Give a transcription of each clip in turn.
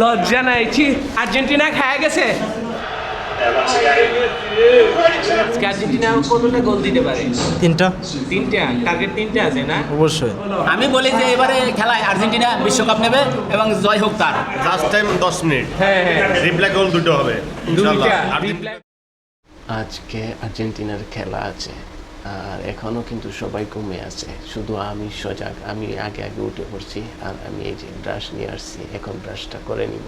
লজ্জা নাই, আর্জেন্টিনা খায় গেছে। আজকে আর্জেন্টিনা কতটা গোল দিতে পারে? তিনটা টার্গেট তিনটা আছে না? অবশ্যই। আমি বলি যে এবারে খেলায় আর্জেন্টিনা বিশ্বকাপ নেবে এবং জয় হোক তার। লাস্ট টাইম 10 মিনিট, হ্যাঁ রিপ্লাই গোল দুটো হবে ইনশাআল্লাহ। আজকে আর্জেন্টিনার খেলা আছে আর এখনও কিন্তু সবাই ঘুমিয়ে আছে, শুধু আমি সজাগ। আমি আগে আগে উঠে পড়ছি আর আমি এই যে ব্রাশ নিয়ে আসছি, এখন ব্রাশটা করে নিব।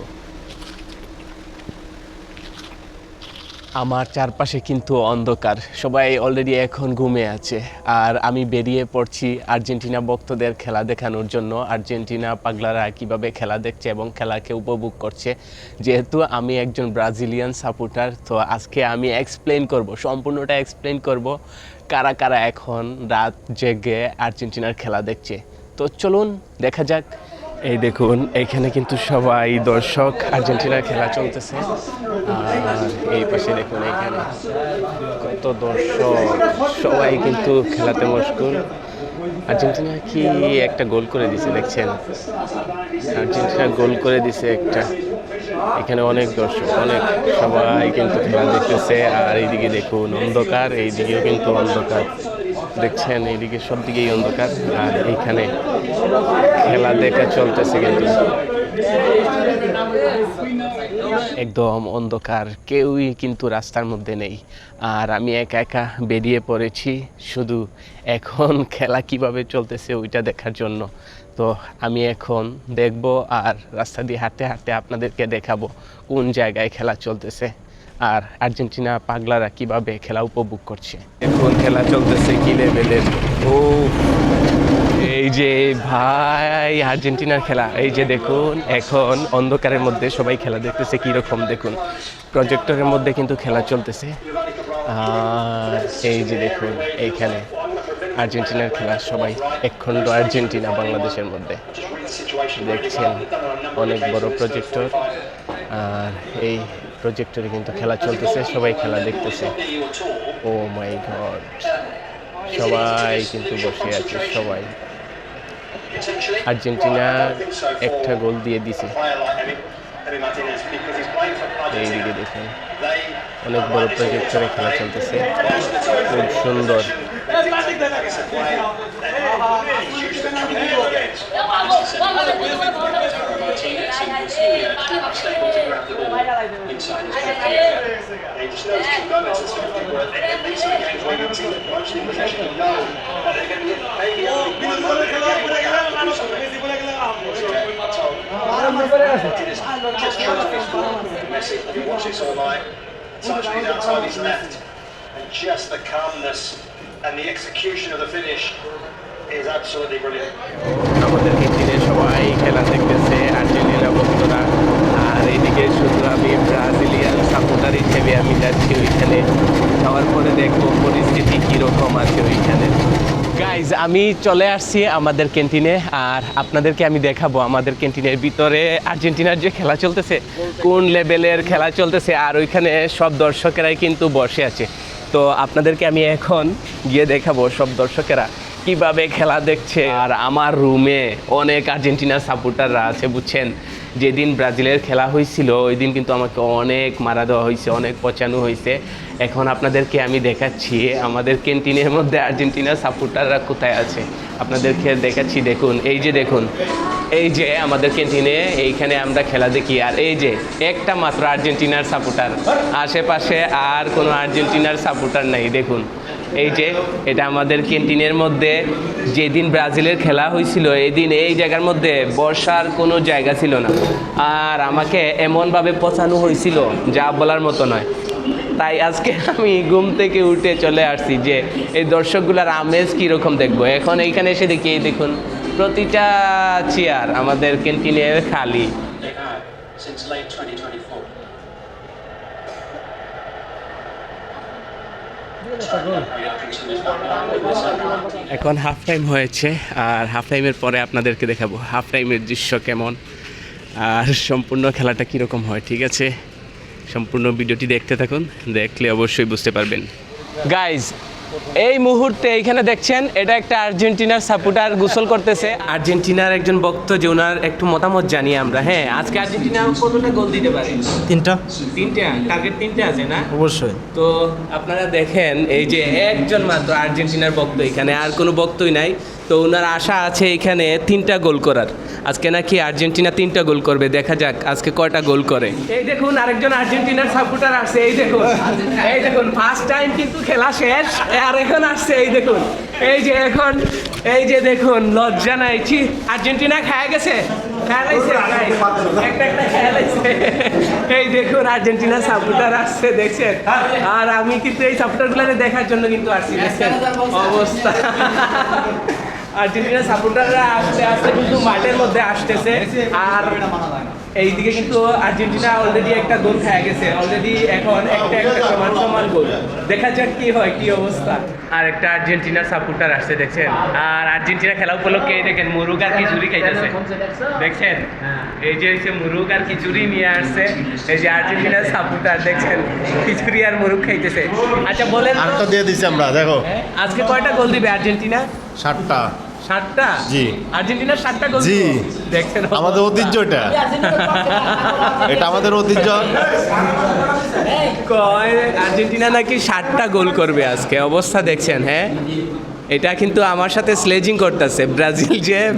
আমার চারপাশে কিন্তু অন্ধকার, সবাই অলরেডি এখন ঘুমিয়ে আছে আর আমি বেরিয়ে পড়ছি আর্জেন্টিনা ভক্তদের খেলা দেখানোর জন্য। আর্জেন্টিনা পাগলারা কীভাবে খেলা দেখছে এবং খেলাকে উপভোগ করছে। যেহেতু আমি একজন ব্রাজিলিয়ান সাপোর্টার, তো আজকে আমি সম্পূর্ণটা এক্সপ্লেন করব কারা কারা এখন রাত জেগে আর্জেন্টিনার খেলা দেখছে। তো চলুন দেখা যাক। এই দেখুন, এখানে কিন্তু সবাই দর্শক, আর্জেন্টিনার খেলা চলতেছে। আর এই পাশে দেখুন, এখানে কত দর্শক, সবাই কিন্তু খেলাতে মশগুল। আর্জেন্টিনা কি একটা গোল করে দিছে, দেখছেন? আর্জেন্টিনা গোল করে দিছে একটা। এখানে অনেক দর্শক, সবাই কিন্তু খেলা দেখতেছে। আর এইদিকে দেখুন অন্ধকার, এইদিকেও কিন্তু অন্ধকার, দেখছেন? এইদিকে সব দিকেই অন্ধকার আর এইখানে খেলা দেখা চলতেছে কিন্তু একদম অন্ধকার, কেউই কিন্তু রাস্তার মধ্যে নেই। আর আমি একা একা বেরিয়ে পড়েছি শুধু এখন খেলা কিভাবে চলতেছে ওইটা দেখার জন্য। তো আমি এখন দেখব আর রাস্তা দিয়ে হাঁটতে হাঁটতে আপনাদেরকে দেখাবো কোন জায়গায় খেলা চলতেছে আর আর্জেন্টিনা পাগলারা কিভাবে খেলা উপভোগ করছে। এখন খেলা চলতেছে কি লেভেলের! ও এই যে ভাই, আর্জেন্টিনার খেলা, এই যে দেখুন, এখন অন্ধকারের মধ্যে সবাই খেলা দেখতেছে কীরকম। দেখুন, প্রজেক্টরের মধ্যে কিন্তু খেলা চলতেছে। আর এই যে দেখুন, এইখানে আর্জেন্টিনার খেলা, সবাই একখণ্ড আর্জেন্টিনা বাংলাদেশের মধ্যে, দেখছেন? অনেক বড় প্রজেক্টর আর এই প্রজেক্টরে কিন্তু খেলা চলতেছে, সবাই খেলা দেখতেছে। ও মাই গড, সবাই কিন্তু বসে আছে, সবাই। আর্জেন্টিনা একটা গোল দিয়ে দিছে। এইদিকে দেখুন, অনেক বড় প্রজেক্টরে খেলা চলতেছে, খুব সুন্দর। And just the calmness and the execution of the finish is absolutely brilliant. আমাদেরকে চিনে সবাই খেলা দেখতেছে, আর্জেন্টিনা ভক্তরা। আর এইদিকে শুধু আমি ব্রাজিলিয়ান সাপোর্টার হিসেবে আমি যাচ্ছি ওইখানে। যাওয়ার পরে দেখবো পরিস্থিতি কীরকম আছে ওইখানে। গাইজ, আমি চলে আসছি আমাদের ক্যান্টিনে আর আপনাদেরকে আমি দেখাবো আমাদের ক্যান্টিনের ভিতরে আর্জেন্টিনার যে খেলা চলতেছে, কোন লেভেলের খেলা চলতেছে। আর ওইখানে সব দর্শকেরাই কিন্তু বসে আছে। তো আপনাদেরকে আমি এখন গিয়ে দেখাবো সব দর্শকেরা কিভাবে খেলা দেখছে। আর আমার রুমে অনেক আর্জেন্টিনার সাপোর্টাররা আছে, বুঝছেন? যেদিন ব্রাজিলের খেলা হয়েছিল ওই দিন কিন্তু আমাকে অনেক মারা দেওয়া হয়েছে, অনেক পচানো হয়েছে। এখন আপনাদেরকে আমি দেখাচ্ছি আমাদের ক্যান্টিনের মধ্যে আর্জেন্টিনার সাপোর্টাররা কোথায় আছে, আপনাদেরকে দেখাচ্ছি। দেখুন, এই যে দেখুন, এই যে আমাদের ক্যান্টিনে এইখানে আমরা খেলা দেখি। আর এই যে একটা মাত্র আর্জেন্টিনার সাপোর্টার, আশেপাশে আর কোনো আর্জেন্টিনার সাপোর্টার নাই। দেখুন, এই যে এটা আমাদের ক্যান্টিনের মধ্যে। যেদিন ব্রাজিলের খেলা হয়েছিল এই দিন এই জায়গার মধ্যে বসার কোনো জায়গা ছিল না, আর আমাকে এমনভাবে পচানো হয়েছিল যা বলার মতো নয়। তাই আজকে আমি ঘুম থেকে উঠে চলে আসছি যে এই দর্শকগুলোর আমেজ কীরকম দেখবো। এখন এইখানে এসে দেখি, এই দেখুন প্রতিটা চেয়ার আমাদের ক্যান্টিনের খালি। এখন হাফ টাইম হয়েছে আর হাফ টাইমের পরে আপনাদেরকে দেখাবো হাফ টাইমের দৃশ্য কেমন আর সম্পূর্ণ খেলাটা কীরকম হয়। ঠিক আছে, সম্পূর্ণ ভিডিওটি দেখতে থাকুন, দেখলে অবশ্যই বুঝতে পারবেন। গাইজ, এই মুহূর্তে এইখানে দেখছেন এটা একটা আর্জেন্টিনার সাপোর্টার গোসল করতেছে। আর্জেন্টিনার একজন ভক্ত যে ওনার একটু মতামত জানি আমরা। হ্যাঁ, আজকে আর্জেন্টিনা কতটা গোল দিতে পারে? তিনটা টার্গেট 3টে আছে না? অবশ্যই। তো আপনারা দেখেন এই যে একজন মাত্র আর্জেন্টিনার ভক্ত, এখানে আর কোনো ভক্তই নাই। তো ওনার আশা আছে এখানে 3টা গোল করার। আজকে নাকি আর্জেন্টিনা 3টা গোল করবে, দেখা যাক আজকে কয়টা গোল করে। এই দেখুন আরেকজন আর্জেন্টিনার সাপোর্টার আসছে, এই দেখুন ফার্স্ট টাইম কিন্তু খেলা শেষ আর এখন আসছে। এই যে দেখুন লজ্জা নাই, আর্জেন্টিনা খেয়ে গেছে, এই দেখুন আর্জেন্টিনা সাপোর্টার আসছে দেখছেন। আর আমি কিন্তু এই সাপোর্টারগুলো দেখার জন্য কিন্তু আসছি, দেখছেন অবস্থা। আর্জেন্টিনা সাপোর্টাররা আস্তে আস্তে কিন্তু মাঠের মধ্যে আসতেছে। আর এইদিকে কিন্তু আর্জেন্টিনা অলরেডি একটা গোল খেয়ে গেছে অলরেডি, এখন একটা সমান গোল। দেখা যাক কি হয়, কি অবস্থা। আর একটা আর্জেন্টিনার সাপোর্টার আসছে দেখছেন। আর আর্জেন্টিনা খেলা উপলক্ষে এই দেখেন মুরুগ আর খিচুড়ি খাইতেছে, দেখছেন এই যে মুরুগ আর খিচুড়ি নিয়ে আসছে। এই যে আর্জেন্টিনার সাপোর্টার দেখছেন খিচুড়ি আর মুরুগ খাইতেছে। আচ্ছা বলেন আটটা দিয়ে দিছি আমরা, দেখো আজকে কয়টা গোল দিবে আর্জেন্টিনা? 7টা। 7টা? জি। আর্জেন্টিনার 7টা গোল? জি। দেখছেন আমাদের ঐতিহ্য এটা আমাদের ঐতিহ্য। কয় আর্জেন্টিনা নাকি 7টা গোল করবে আজকে, অবস্থা দেখছেন। হ্যাঁ, এটা কিন্তু আমার সাথে স্লেজিং করতেছে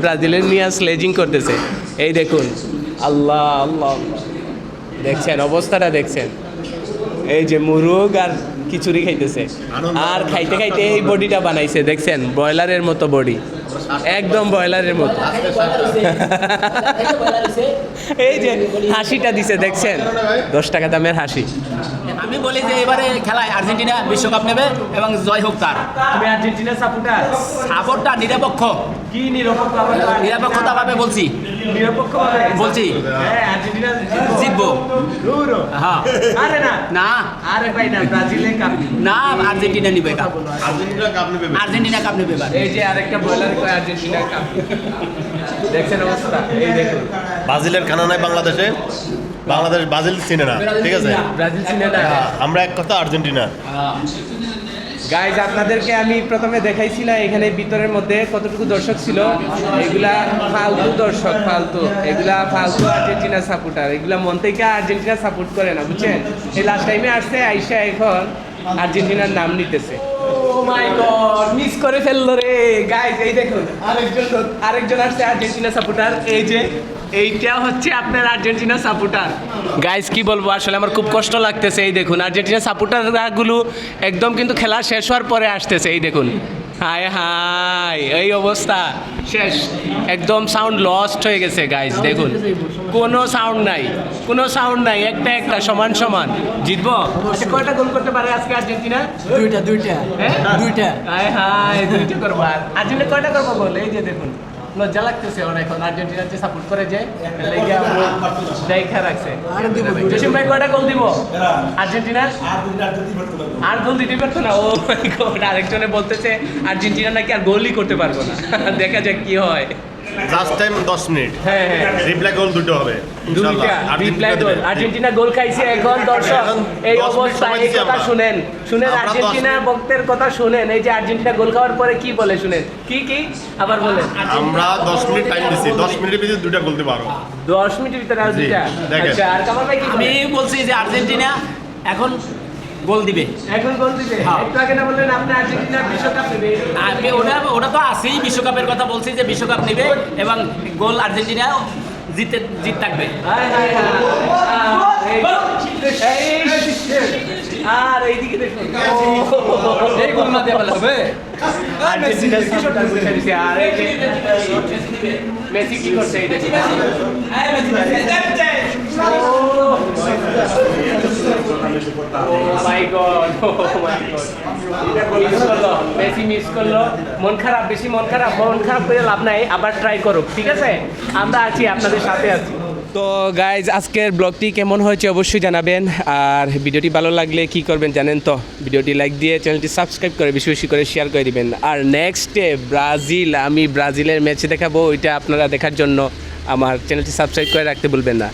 ব্রাজিলের নিয়ে স্লেজিং করতেছে। এই দেখুন আল্লাহ আল্লাহ, দেখছেন অবস্থাটা দেখছেন। এই যে মুরুগ আর খিচুড়ি খাইতেছে, আর খাইতে খাইতে এই বডিটা বানাইছে দেখছেন, ব্রয়লারের মতো বডি, একদম ব্রয়লারের মতো। এই যে হাসিটা দিছে দেখছেন, 10 টাকা দামের হাসি। আমি বলি যে এবারে খেলায় আর্জেন্টিনা বিশ্বকাপ নেবে এবং জয় হোক তার। তুমি আর্জেন্টিনা সাপোর্টার? সাপোর্টটা নিরপেক্ষ, কি নিরপেক্ষ? নিরপেক্ষতাভাবে বলছি, নিরপেক্ষ বলছি হ্যাঁ আর্জেন্টিনা জিতবো। হ্যাঁ, আরে না না আরে ভাই না, ব্রাজিলে কাপ না, আর্জেন্টিনা নিবে কাপ, আর্জেন্টিনা কাপ নেবে। আর্জেন্টিনা কাপ নেবে এবার। এই যে আরেকটা ব্রয়লার কয় আর্জেন্টিনা কাপ, দেখছেন অবস্থা। এই দেখুন ব্রাজিলের খানা নাই বাংলাদেশে, বাংলাদেশ ব্রাজিল চিনে না, ঠিক আছে? ব্রাজিল চিনে না। আমরা এক কথা আর্জেন্টিনা। গাইজ আপনাদেরকে আমি প্রথমে দেখাইছি না এখানে ভিতরের মধ্যে কতটুকু দর্শক ছিল। এগুলা ফালতু দর্শক, এগুলা ফালতু আর্জেন্টিনা সাপোর্টার, এগুলা মন থেকে আর্জেন্টিনা সাপোর্ট করে না, বুঝছেন? এই লাস্ট টাইমে আসছে আইসা এখন আর্জেন্টিনার নাম নিতেছে। ও মাই গড, মিস করে ফেললো রে গাইজ। এই দেখুন আরেকজন আসছে আর্জেন্টিনা সাপোর্টার, এই যে এইটা হচ্ছে আপনার আর্জেন্টিনা সাপোর্টার। গাইজ কি বলবো, আসলে আমার খুব কষ্ট লাগতেছে। এই দেখুন আর্জেন্টিনা সাপোর্টারগুলো একদম কিন্তু খেলা শেষ হওয়ার পরে আসতেছে। এই দেখুন হায় হায়, এই অবস্থা শেষ, একদম সাউন্ড লস্ট হয়ে গেছে গাইজ। দেখুন কোনো সাউন্ড নাই, একটা সমান জিতবো। কয়টা গোল করতে পারে আজকে আর্জেন্টিনা? দুইটা। হায় হায়, 2টা করবো। আর্জেন্টিনা কয়টা করবো গোল? এই যে দেখুন লজ্জা লাগতেছে অনেক, এখন আর্জেন্টিনার যে সাপোর্ট করে যে দেখা রাখছে। জসিম ভাই কয়টা গোল দিব আর্জেন্টিনা? আর গোল দিতে পারতো না। ও মাই গড, আরেকজনে বলতেছে আর্জেন্টিনা নাকি আর গোলই করতে পারবো না। দেখা যাক কি হয়। Last time 10 minute. হ্যাঁ রিপ্লাই গোল 2টো হবে ইনশাআল্লাহ। আর্জেন্টিনা গোল খাইছে এখন। দর্শক এই অবস্থা, এই কথা শুনেন আর্জেন্টিনা ভক্তের কথা শুনেন। এই যে আর্জেন্টিনা গোল খাওয়ার পরে কি বলে শুনেন, কি আবার বলেন। আমরা 10 মিনিট টাইম দিছি, 10 মিনিটের ভিতরে 2টা গোল দিতে পারো। 10 মিনিটের ভিতরে আর 2টা? আচ্ছা, আর কামাল ভাই কি আমি বলছি যে আর্জেন্টিনা এখন গোল দিবে, এখন গোল দিবে। একটু আগে না বললেন আপনি আর্জেন্টিনা বিশ্বকাপ নেবে? আমি ওটা তো আছেই, বিশ্বকাপের কথা বলছি যে বিশ্বকাপ নেবে এবং গোল আর্জেন্টিনা জিত থাকবে। আর এইদিকে দেখুন এই গোল না দিয়ে হবে আর্জেন্টিনা সাপোর্টার বসে আছে। আর এই যে মেসি কি করছে, এই দেখুন মেসি মিস করলো। মন খারাপ করে লাভ নাই, আবার ট্রাই করুক, ঠিক আছে? আমরা আছি, আপনাদের সাথে আছি। তো গাইজ আজকের ব্লগটি কেমন হয়েছে অবশ্যই জানাবেন। আর ভিডিওটি ভালো লাগলে কি করবেন জানেন তো, ভিডিওটি লাইক দিয়ে চ্যানেলটি সাবস্ক্রাইব করে বেশি করে শেয়ার করে দিবেন। আর নেক্সটে আমি ব্রাজিলের ম্যাচ দেখাবো, ওইটা আপনারা দেখার জন্য আমার চ্যানেলটি সাবস্ক্রাইব করে রাখতে ভুলবেন না।